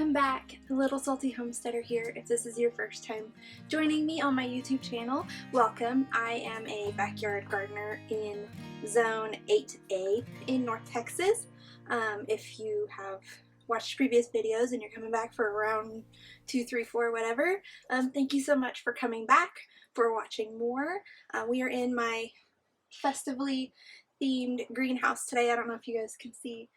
Welcome back, Little Salty Homesteader here. If this is your first time joining me on my YouTube channel, welcome. I am a backyard gardener in Zone 8A in North Texas. If you have watched previous videos and you're coming back for round 2, 3, 4, whatever, thank you so much for coming back, for watching more. We are in my festively themed greenhouse today. I don't know if you guys can see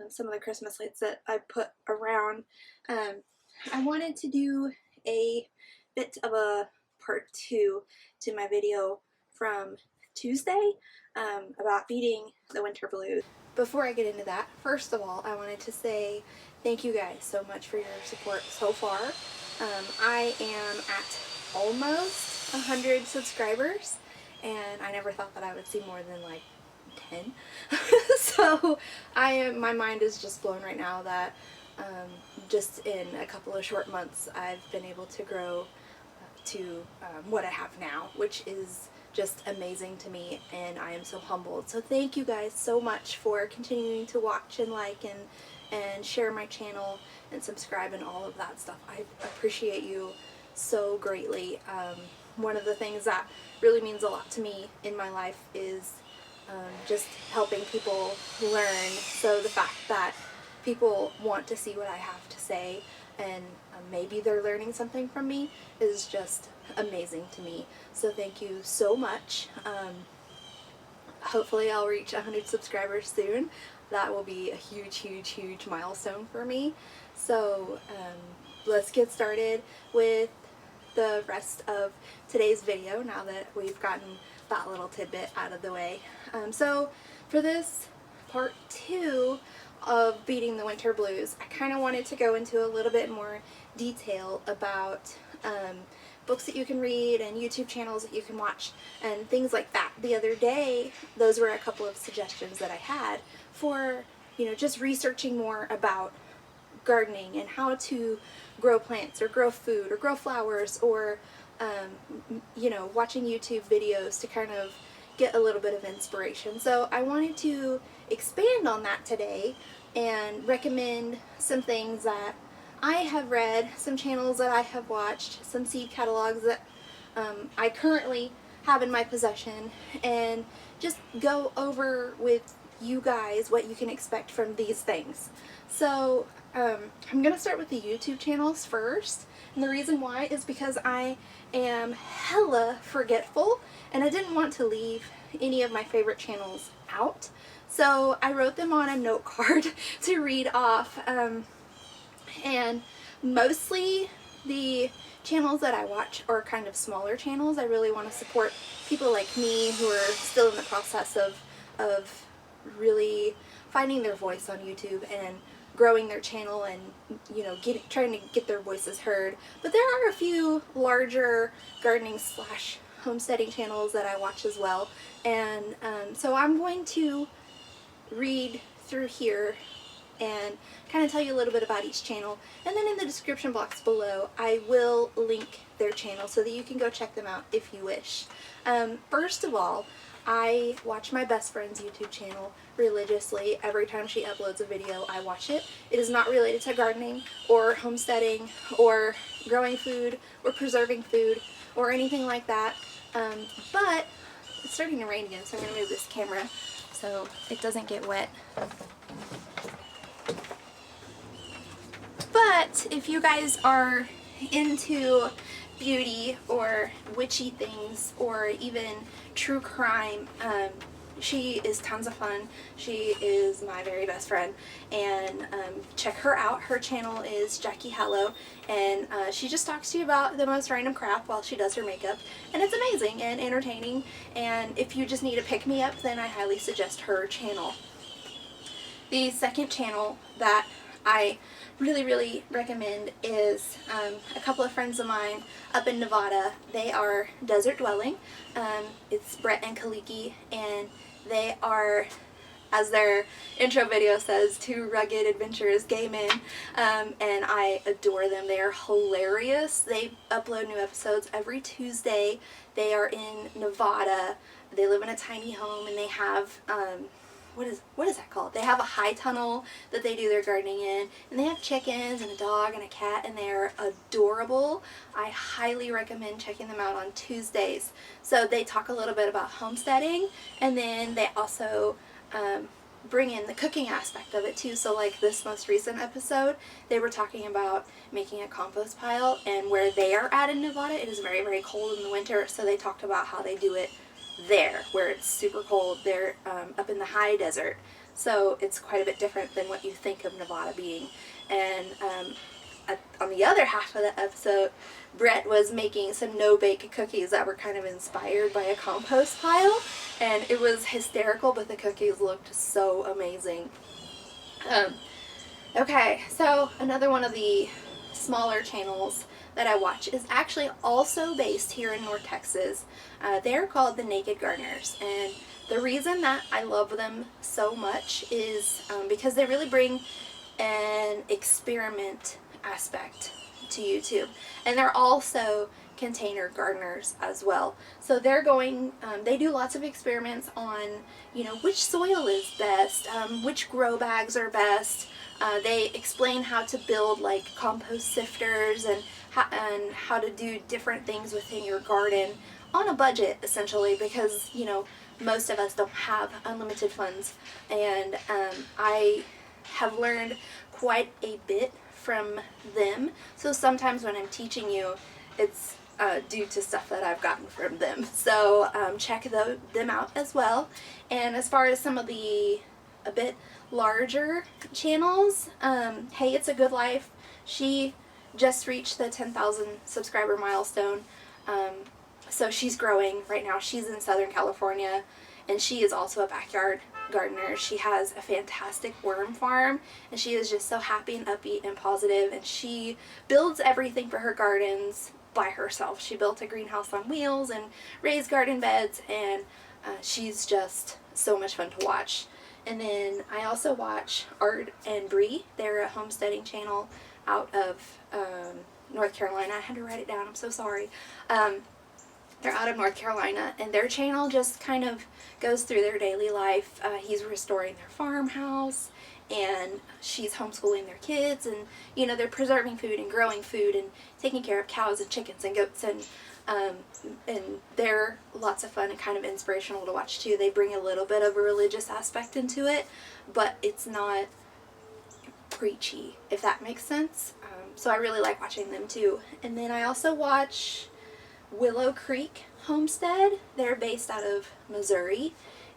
some of the Christmas lights that I put around. I wanted to do a bit of a part 2 to my video from Tuesday about beating the winter blues. Before I get into that, first of all, I wanted to say thank you guys so much for your support so far. I am at almost 100 subscribers, and I never thought that I would see more than like 10. So my mind is just blown right now that just in a couple of short months I've been able to grow to what I have now, which is just amazing to me, and I am so humbled. So thank you guys so much for continuing to watch and like and share my channel and subscribe and all of that stuff. I appreciate you so greatly. One of the things that really means a lot to me in my life is just helping people learn. So the fact that people want to see what I have to say and maybe they're learning something from me is just amazing to me. So thank you so much. Hopefully I'll reach 100 subscribers soon. That will be a huge milestone for me. So let's get started with the rest of today's video now that we've gotten that little tidbit out of the way. So for this part 2 of beating the winter blues, I kind of wanted to go into a little bit more detail about books that you can read and YouTube channels that you can watch and things like that. The other day, those were a couple of suggestions that I had for, you know, just researching more about gardening and how to grow plants or grow food or grow flowers, or you know, watching YouTube videos to kind of get a little bit of inspiration. So I wanted to expand on that today and recommend some things that I have read, some channels that I have watched, some seed catalogs that I currently have in my possession, and just go over with you guys what you can expect from these things. So I'm going to start with the YouTube channels first, and the reason why is because I am hella forgetful and I didn't want to leave any of my favorite channels out. So I wrote them on a note card to read off, and mostly the channels that I watch are kind of smaller channels. I really want to support people like me who are still in the process of really finding their voice on YouTube and growing their channel and, you know, trying to get their voices heard. But there are a few larger gardening / homesteading channels that I watch as well, and so I'm going to read through here and kind of tell you a little bit about each channel, and then in the description box below I will link their channel so that you can go check them out if you wish. First of all, I watch my best friend's YouTube channel religiously. Every time she uploads a video, I watch it. It is not related to gardening or homesteading or growing food or preserving food or anything like that. But it's starting to rain again, so I'm going to move this camera so it doesn't get wet. But if you guys are into beauty or witchy things or even true crime, she is tons of fun. She is my very best friend, and check her out. Her channel is Jackie Hello, and she just talks to you about the most random crap while she does her makeup, and it's amazing and entertaining. And if you just need a pick-me-up, then I highly suggest her channel. The second channel that I really recommend is a couple of friends of mine up in Nevada. They are desert dwelling. It's Brett and Kaliki, and they are, as their intro video says, 2 rugged, adventurous gay men, and I adore them. They are hilarious. They upload new episodes every Tuesday. They are in Nevada. They live in a tiny home, and they have what is that called? They have a high tunnel that they do their gardening in, and they have chickens and a dog and a cat, and they're adorable. I highly recommend checking them out on Tuesdays. So they talk a little bit about homesteading, and then they also bring in the cooking aspect of it too. So like this most recent episode, they were talking about making a compost pile, and where they are at in Nevada, it is very, very cold in the winter, so they talked about how they do it there, where it's super cold. They're up in the high desert, so it's quite a bit different than what you think of Nevada being. And on the other half of the episode, Brett was making some no-bake cookies that were kind of inspired by a compost pile, and it was hysterical, but the cookies looked so amazing. Okay, so another one of the smaller channels that I watch is actually also based here in North Texas. They're called the Nakid Gardeners, and the reason that I love them so much is because they really bring an experiment aspect to YouTube, and they're also container gardeners as well. So they're going, they do lots of experiments on, you know, which soil is best, which grow bags are best. They explain how to build like compost sifters and how to do different things within your garden on a budget, essentially, because, you know, most of us don't have unlimited funds. And I have learned quite a bit from them. So sometimes when I'm teaching you, it's due to stuff that I've gotten from them. So check them out as well. And as far as some of the a bit larger channels, Hey It's a Good Life, she just reached the 10,000 subscriber milestone. So she's growing right now. She's in Southern California, and she is also a backyard gardener. She has a fantastic worm farm, and she is just so happy and upbeat and positive, and she builds everything for her gardens by herself. She built a greenhouse on wheels and raised garden beds, and she's just so much fun to watch. And then I also watch Art and Bree. They're a homesteading channel out of North Carolina. I had to write it down, I'm so sorry. They're out of North Carolina, and their channel just kind of goes through their daily life. He's restoring their farmhouse, and she's homeschooling their kids, and, you know, they're preserving food and growing food and taking care of cows and chickens and goats, and they're lots of fun and kind of inspirational to watch too. They bring a little bit of a religious aspect into it, but it's not preachy, if that makes sense. So I really like watching them too. And then I also watch Willow Creek Homestead. They're based out of Missouri,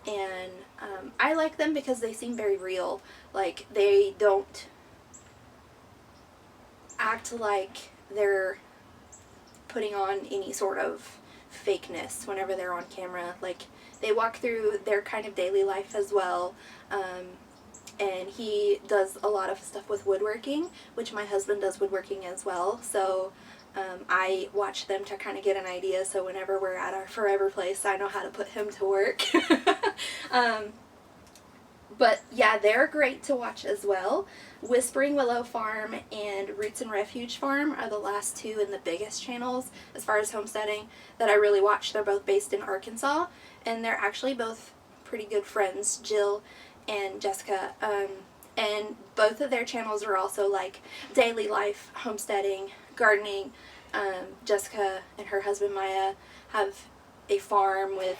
and I like them because they seem very real. Like, they don't act like they're putting on any sort of fakeness whenever they're on camera. Like, they walk through their kind of daily life as well. And he does a lot of stuff with woodworking, which my husband does woodworking as well. So I watch them to kind of get an idea, so whenever we're at our forever place, I know how to put him to work. But yeah, they're great to watch as well. Whispering Willow Farm and Roots and Refuge Farm are the last two and the biggest channels as far as homesteading that I really watch. They're both based in Arkansas, and they're actually both pretty good friends, Jill and Jessica. And both of their channels are also like daily life, homesteading, gardening. Jessica and her husband Maya have a farm with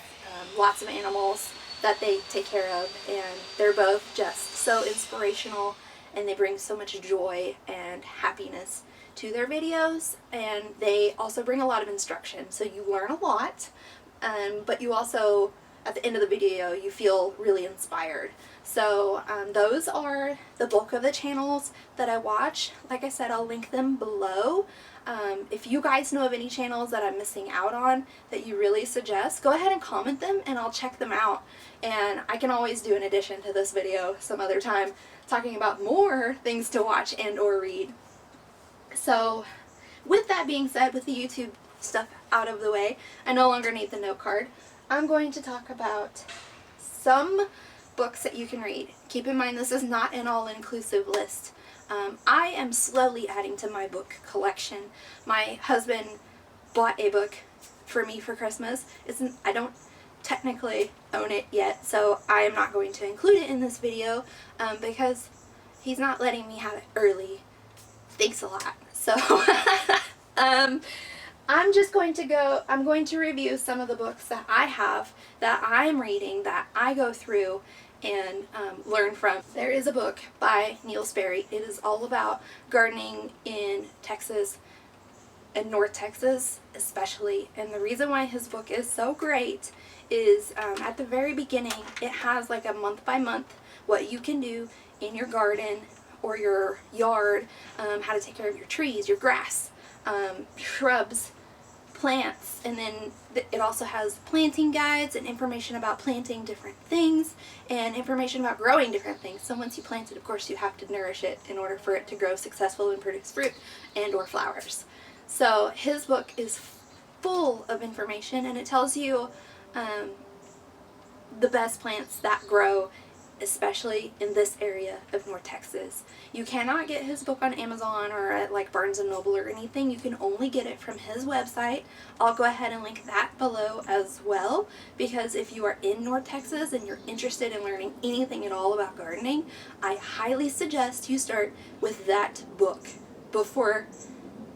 lots of animals that they take care of, and they're both just so inspirational, and they bring so much joy and happiness to their videos. And they also bring a lot of instruction, so you learn a lot, but you also, at the end of the video, you feel really inspired. So those are the bulk of the channels that I watch. Like I said, I'll link them below. If you guys know of any channels that I'm missing out on that you really suggest, go ahead and comment them, and I'll check them out. And I can always do an addition to this video some other time, talking about more things to watch and or read. So with that being said, with the YouTube stuff out of the way, I no longer need the note card. I'm going to talk about some books that you can read. Keep in mind, this is not an all-inclusive list. I am slowly adding to my book collection. My husband bought a book for me for Christmas. technically own it yet, so I am not going to include it in this video because he's not letting me have it early. Thanks a lot. So I'm going to review some of the books that I have, that I'm reading, that I go through and learn from. There is a book by Neil Sperry. It is all about gardening in Texas and North Texas especially, and the reason why his book is so great is at the very beginning it has like a month by month what you can do in your garden or your yard, how to take care of your trees, your grass, shrubs, plants, and then it also has planting guides and information about planting different things and information about growing different things. So once you plant it, of course, you have to nourish it in order for it to grow successful and produce fruit and or flowers. So his book is full of information, and it tells you the best plants that grow, especially in this area of North Texas. You cannot get his book on Amazon or at like Barnes & Noble or anything. You can only get it from his website. I'll go ahead and link that below as well, because if you are in North Texas and you're interested in learning anything at all about gardening, I highly suggest you start with that book before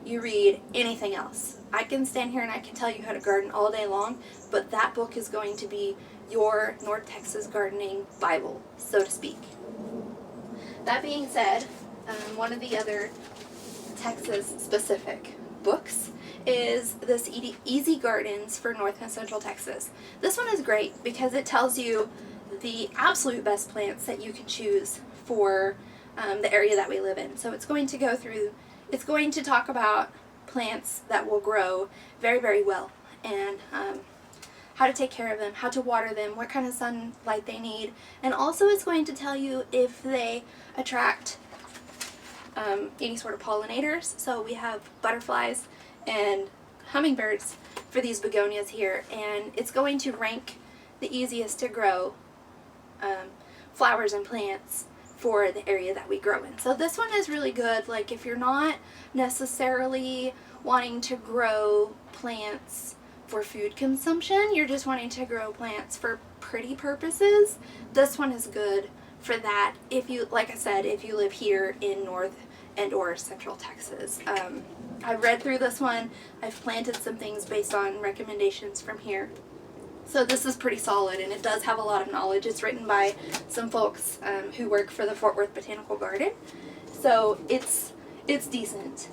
you read anything else. I can stand here and I can tell you how to garden all day long, but that book is going to be your North Texas gardening Bible, so to speak. That being said, one of the other Texas-specific books is this Easy Gardens for North and Central Texas. This one is great because it tells you the absolute best plants that you can choose for the area that we live in. So it's going to talk about plants that will grow very, very well, and how to take care of them, how to water them, what kind of sunlight they need, and also it's going to tell you if they attract any sort of pollinators. So we have butterflies and hummingbirds for these begonias here, and it's going to rank the easiest to grow flowers and plants for the area that we grow in. So this one is really good, like if you're not necessarily wanting to grow plants for food consumption, you're just wanting to grow plants for pretty purposes, this one is good for that. If you, like I said, if you live here in North and or Central Texas. I've read through this one. I've planted some things based on recommendations from here. So this is pretty solid, and it does have a lot of knowledge. It's written by some folks who work for the Fort Worth Botanical Garden. So it's decent.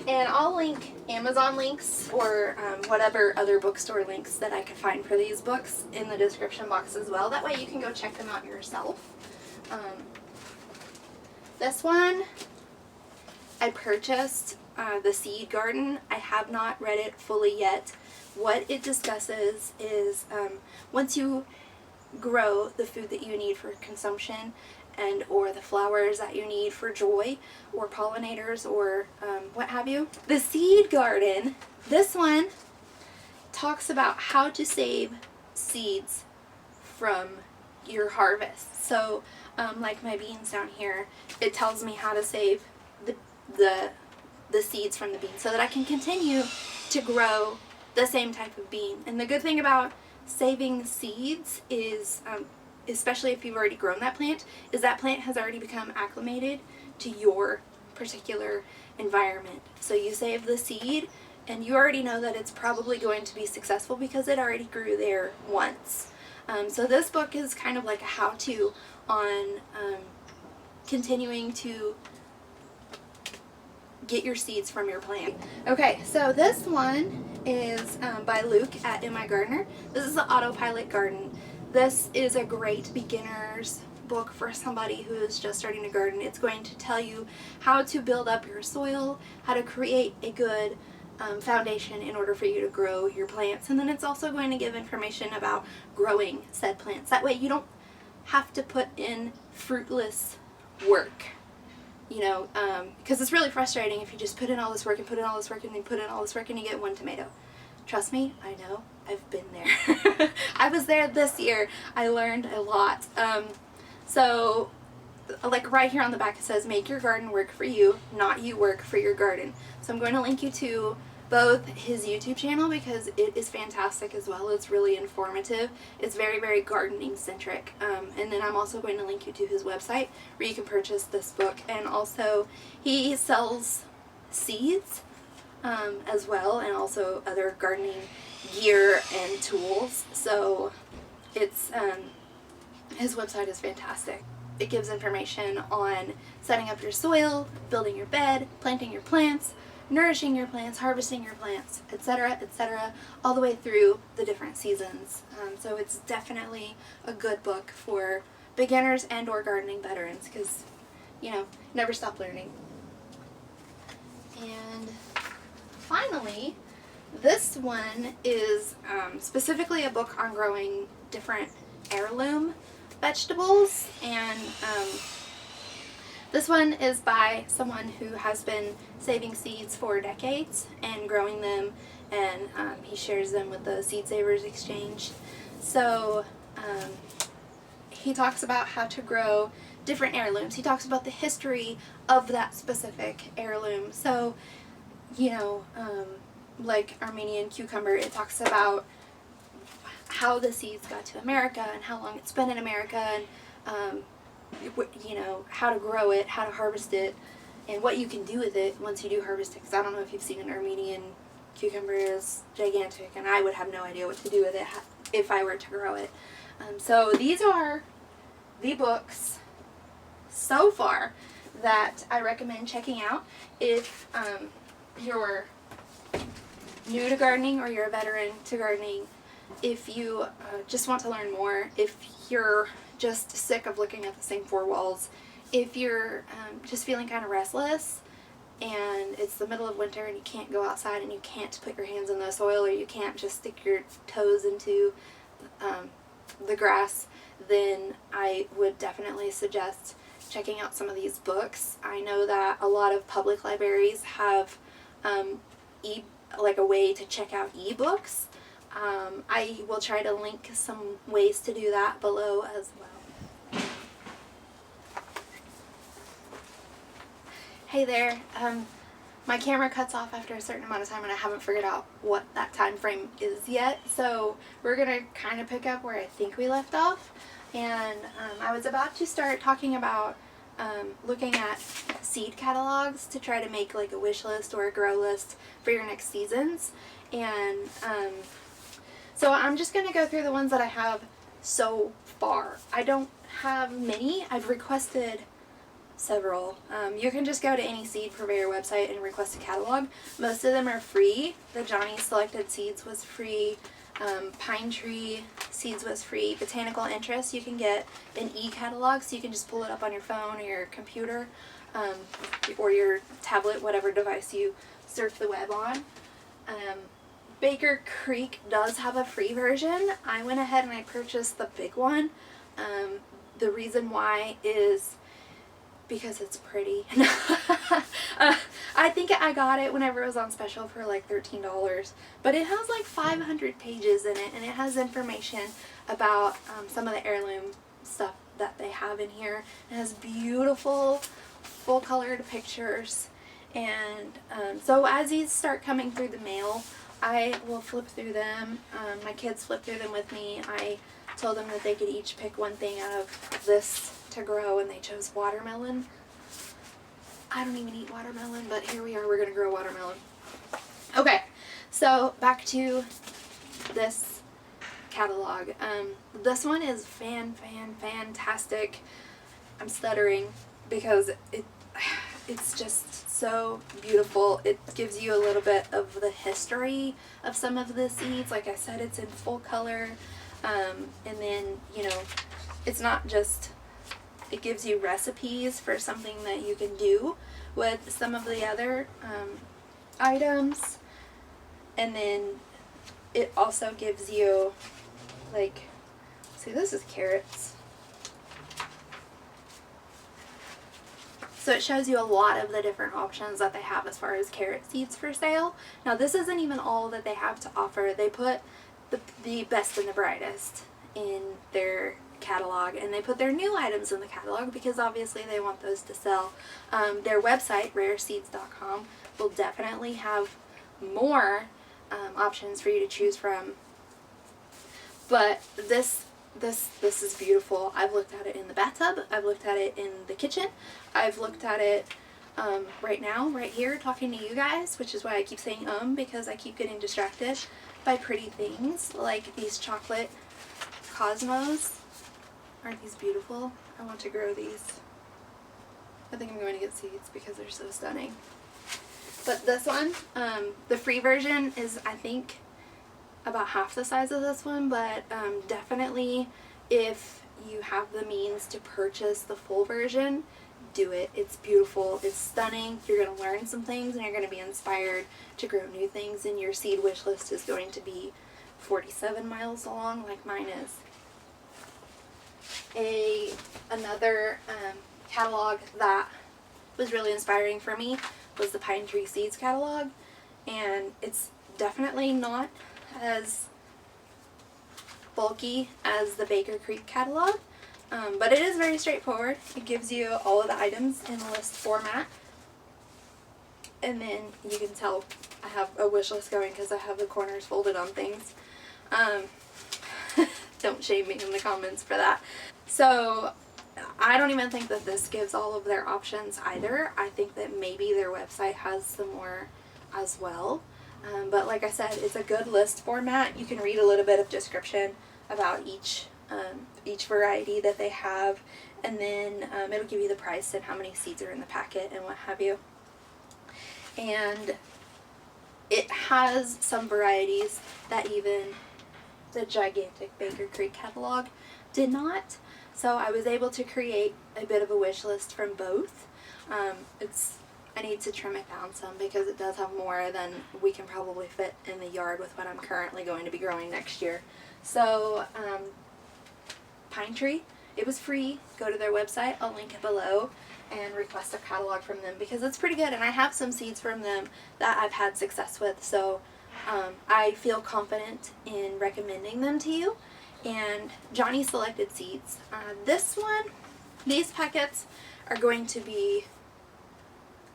And I'll link Amazon links or whatever other bookstore links that I could find for these books in the description box as well. That way you can go check them out yourself. This one I purchased, the Seed Garden. I have not read it fully yet. What it discusses is once you grow the food that you need for consumption and or the flowers that you need for joy or pollinators or what have you. The Seed Garden, this one talks about how to save seeds from your harvest. So like my beans down here, it tells me how to save the seeds from the beans so that I can continue to grow the same type of bean. And the good thing about saving seeds is, especially if you've already grown that plant, is that plant has already become acclimated to your particular environment. So you save the seed and you already know that it's probably going to be successful because it already grew there once. So this book is kind of like a how-to on continuing to get your seeds from your plant. Okay, so this one is by Luke at In My Gardener. This is the Autopilot Garden. This is a great beginner's book for somebody who is just starting to garden. It's going to tell you how to build up your soil, how to create a good foundation in order for you to grow your plants, and then it's also going to give information about growing said plants. That way you don't have to put in fruitless work. You know, because it's really frustrating if you just put in all this work and put in all this work and then put in all this work and you get one tomato. Trust me, I know. I've been there. I was there this year. I learned a lot. So, like right here on the back it says, make your garden work for you, not you work for your garden. So I'm going to link you to both his YouTube channel because it is fantastic as well. It's really informative. It's very, very gardening centric. And then I'm also going to link you to his website where you can purchase this book. And also he sells seeds as well, and also other gardening gear and tools. So it's his website is fantastic. It gives information on setting up your soil, building your bed, planting your plants, nourishing your plants, harvesting your plants, etc., etc., all the way through the different seasons. So it's definitely a good book for beginners and or gardening veterans because, you know, never stop learning. And finally, this one is specifically a book on growing different heirloom vegetables, and this one is by someone who has been saving seeds for decades and growing them, and he shares them with the Seed Savers Exchange. So he talks about how to grow different heirlooms. He talks about the history of that specific heirloom. So, you know, like Armenian cucumber, it talks about how the seeds got to America and how long it's been in America, and you know, how to grow it, how to harvest it, and what you can do with it once you do harvest it. Because I don't know if you've seen an Armenian cucumber. Is gigantic, and I would have no idea what to do with it if I were to grow it. So these are the books so far that I recommend checking out if you're new to gardening or you're a veteran to gardening. If you just want to learn more, if you're just sick of looking at the same four walls, if you're just feeling kind of restless and it's the middle of winter and you can't go outside and you can't put your hands in the soil, or you can't just stick your toes into the grass, then I would definitely suggest checking out some of these books. I know that a lot of public libraries have like a way to check out ebooks. I will try to link some ways to do that below as well. Hey there, my camera cuts off after a certain amount of time and I haven't figured out what that time frame is yet, so we're going to kind of pick up where I think we left off. And I was about to start talking about looking at seed catalogs to try to make like a wish list or a grow list for your next seasons. And so I'm just going to go through the ones that I have so far. I don't have many. I've requested several. You can just go to any seed purveyor website and request a catalog. Most of them are free. The Johnny Selected Seeds was free. Pine Tree Seeds was free. Botanical Interest, you can get an e-catalog, so you can just pull it up on your phone or your computer or your tablet, whatever device you surf the web on. Baker Creek does have a free version. I went ahead and I purchased the big one. The reason why is because it's pretty. I think I got it whenever it was on special for like $13, but it has like 500 pages in it, and it has information about some of the heirloom stuff that they have in here. It has beautiful full colored pictures, and so as these start coming through the mail, I will flip through them. My kids flip through them with me. I told them that they could each pick one thing out of this to grow, and they chose watermelon. I don't even eat watermelon, but here we are, we're going to grow watermelon. Okay, so back to this catalog. This one is fantastic. I'm stuttering because it's just so beautiful. It gives you a little bit of the history of some of the seeds. Like I said, it's in full color. And then, you know, it's not just, it gives you recipes for something that you can do with some of the other items. And then it also gives you, like, see, this is carrots. So it shows you a lot of the different options that they have as far as carrot seeds for sale. Now this isn't even all that they have to offer. They put the best and the brightest in their catalog, and they put their new items in the catalog because obviously they want those to sell. Their website, rareseeds.com, will definitely have more options for you to choose from. But this is beautiful. I've looked at it in the bathtub. I've looked at it in the kitchen. I've looked at it right now, right here, talking to you guys, which is why I keep saying because I keep getting distracted by pretty things like these chocolate cosmos. Aren't these beautiful? I want to grow these. I think I'm going to get seeds because they're so stunning. But this one, the free version is, I think, about half the size of this one, but definitely if you have the means to purchase the full version, do it. It's beautiful. It's stunning. You're going to learn some things and you're going to be inspired to grow new things, and your seed wish list is going to be 47 miles long like mine is. Another catalog that was really inspiring for me was the Pine Tree Seeds catalog, and it's definitely not as bulky as the Baker Creek catalog, but it is very straightforward. It gives you all of the items in a list format, and then you can tell I have a wish list going because I have the corners folded on things. Don't shame me in the comments for that. So I don't even think that this gives all of their options either. I think that maybe their website has some more as well. But like I said, it's a good list format. You can read a little bit of description about each variety that they have, and then it'll give you the price and how many seeds are in the packet and what have you. And it has some varieties that even the gigantic Baker Creek catalog did not. So I was able to create a bit of a wish list from both. I need to trim it down some because it does have more than we can probably fit in the yard with what I'm currently going to be growing next year. So Pine Tree, it was free. Go to their website, I'll link it below, and request a catalog from them because it's pretty good, and I have some seeds from them that I've had success with, so I feel confident in recommending them to you. And Johnny Selected Seeds, these packets are going to be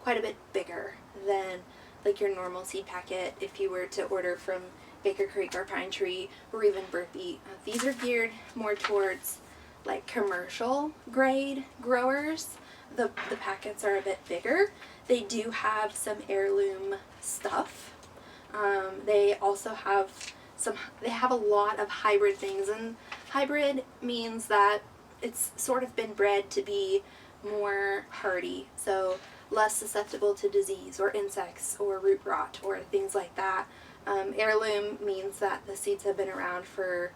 quite a bit bigger than like your normal seed packet if you were to order from Baker Creek or Pine Tree or even Burpee. These are geared more towards like commercial grade growers. The packets are a bit bigger. They do have some heirloom stuff. They also have they have a lot of hybrid things, and hybrid means that it's sort of been bred to be more hardy, so less susceptible to disease or insects or root rot or things like that. Heirloom means that the seeds have been around for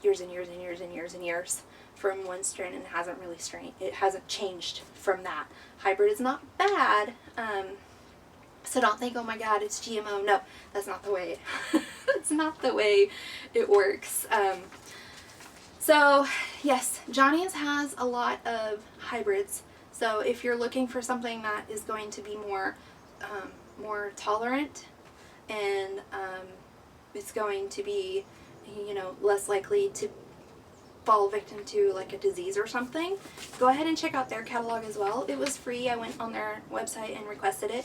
years and years and years and years and years from one strain, and it hasn't changed from that. Hybrid is not bad, so don't think, oh my god, it's GMO. No, that's not the way that's not the way it works. So yes, Johnny's has a lot of hybrids. So if you're looking for something that is going to be more tolerant, and it's going to be, less likely to fall victim to like a disease or something, go ahead and check out their catalog as well. It was free. I went on their website and requested it.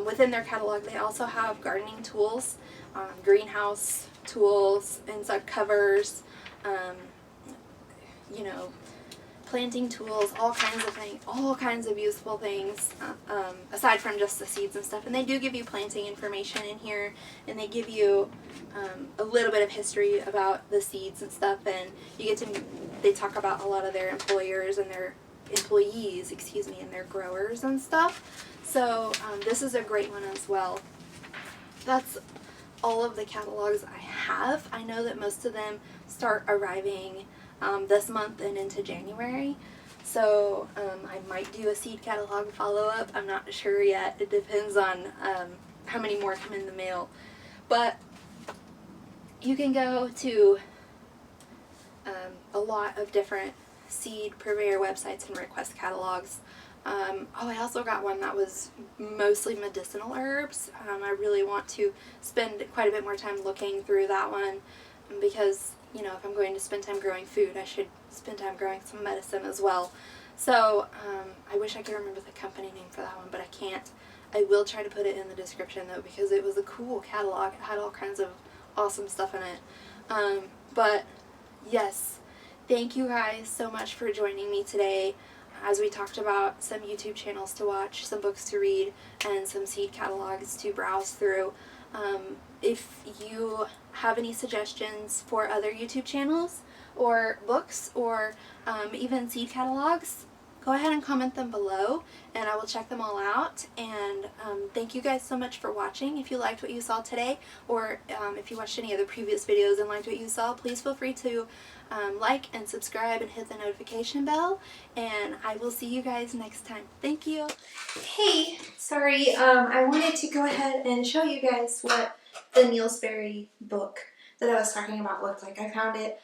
Within their catalog, they also have gardening tools, greenhouse tools, insect covers, planting tools, all kinds of things, all kinds of useful things, aside from just the seeds and stuff. And they do give you planting information in here, and they give you a little bit of history about the seeds and stuff, and they talk about a lot of their employees, and their growers and stuff. So this is a great one as well. That's all of the catalogs I have. I know that most of them start arriving this month and into January, so I might do a seed catalog follow-up. I'm not sure yet. It depends on how many more come in the mail, but you can go to a lot of different seed purveyor websites and request catalogs. I also got one that was mostly medicinal herbs. I really want to spend quite a bit more time looking through that one, because if I'm going to spend time growing food, I should spend time growing some medicine as well. So I wish I could remember the company name for that one, but I can't. I will try to put it in the description though, because it was a cool catalog. It had all kinds of awesome stuff in it. But yes, thank you guys so much for joining me today as we talked about some YouTube channels to watch, some books to read, and some seed catalogs to browse through. If you have any suggestions for other YouTube channels or books or even seed catalogs, go ahead and comment them below and I will check them all out. And thank you guys so much for watching. If you liked what you saw today, or if you watched any other previous videos and liked what you saw, please feel free to like and subscribe and hit the notification bell, and I will see you guys next time. Thank you. Hey, sorry, I wanted to go ahead and show you guys what the Sperry book that I was talking about looked like. I found it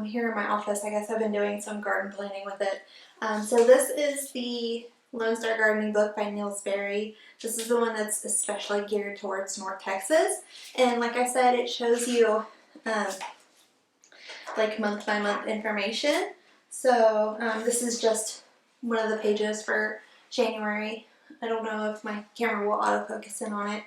here in my office. I guess I've been doing some garden planning with it. So this is the Lone Star Gardening book by Sperry. This is the one that's especially geared towards North Texas. And like I said, it shows you like month by month information. So this is just one of the pages for January. I don't know if my camera will autofocus in on it.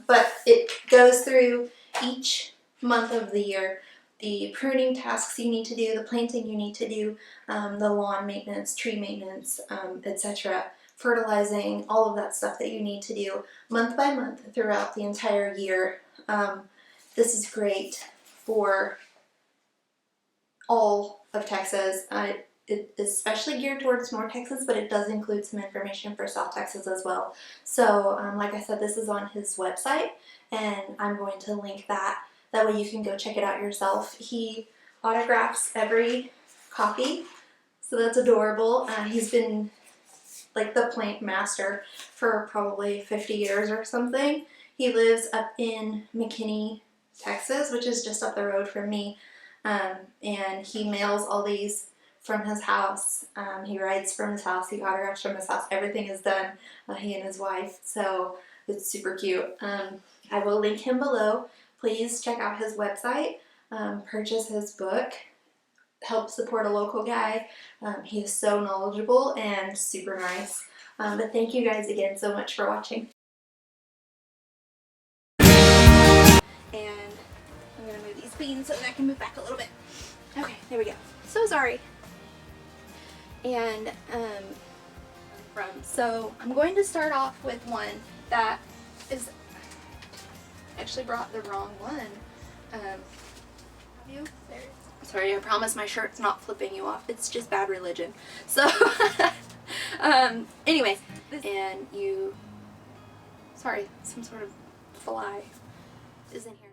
But it goes through each month of the year, the pruning tasks you need to do, the planting you need to do, the lawn maintenance, tree maintenance, etc., fertilizing, all of that stuff that you need to do month by month throughout the entire year. This is great for all of Texas. It is especially geared towards North Texas, but it does include some information for South Texas as well. So like I said, this is on his website, and I'm going to link that. That way you can go check it out yourself. He autographs every copy, so that's adorable. He's been like the plant master for probably 50 years or something. He lives up in McKinney, Texas, which is just up the road from me. And he mails all these from his house. He writes from his house, he autographs from his house. Everything is done, he and his wife, so it's super cute. I will link him below. Please check out his website, purchase his book, help support a local guy. He is so knowledgeable and super nice. But thank you guys again so much for watching. And I'm going to move these beans so that I can move back a little bit. Okay, there we go. So sorry. And so I'm going to start off with one that is actually brought the wrong one. Have you? There. Sorry, I promise my shirt's not flipping you off. It's just bad religion. So anyway, and you, sorry, some sort of fly is in here.